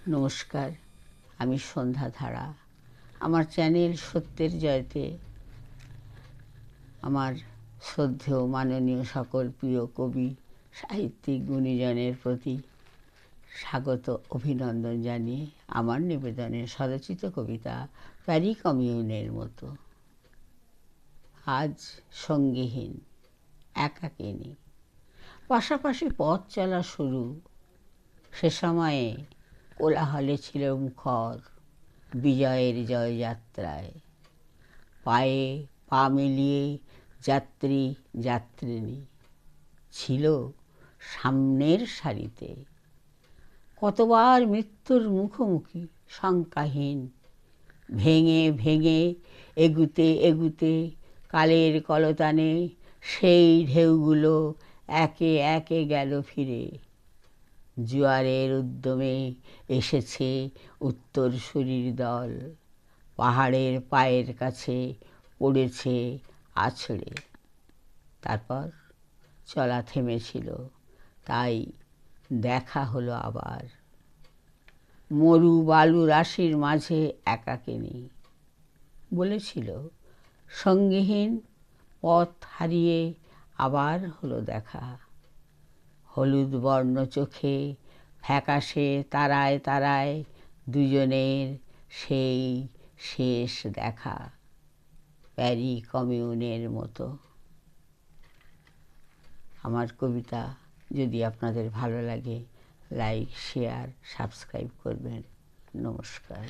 নমস্কার, আমি সন্ধ্যা ধারা। আমার চ্যানেল সত্যের জয়তে আমার শ্রদ্ধেয় মাননীয় সকল প্রিয় কবি সাহিত্যিক গুণীজনের প্রতি স্বাগত অভিনন্দন জানিয়ে আমার নিবেদনে স্বরচিত কবিতা প্যারি কমিউনের মতো। আজ সঙ্গীহীন, একাকিনী, পাশাপাশি পথ চলা শুরু। সে সময়ে কোলাহলে ছিল মুখর বিজয়ের জয়যাত্রায়। পায়ে পা মিলিয়ে যাত্রী যাত্রিনী ছিল সামনের সারিতে। কতবার মৃত্যুর মুখোমুখি শঙ্কাহীন, ভেঙে ভেঙে এগুতে এগুতে কালের কলতানে সেই ঢেউগুলো একে একে গেল ফিরে। জোয়ারের উদ্যমে এসেছে উত্তরসূরির দল, পাহাড়ের পায়ের কাছে পড়েছে আছড়ে। তারপর চলা থেমেছিল, তাই দেখা হলো আবার। মরু বালু রাশির মাঝে একাকিনী বলেছিল, সঙ্গীহীন পথ হারিয়ে আবার হলো দেখা। হলুদ বর্ণ চোখে ফ্যাকাশে তারায় তারায় দুজনের সেই শেষ দেখা, প্যারি কমিউনের মতো। আমার কবিতা যদি আপনাদের ভালো লাগে, লাইক, শেয়ার, সাবস্ক্রাইব করবেন। নমস্কার।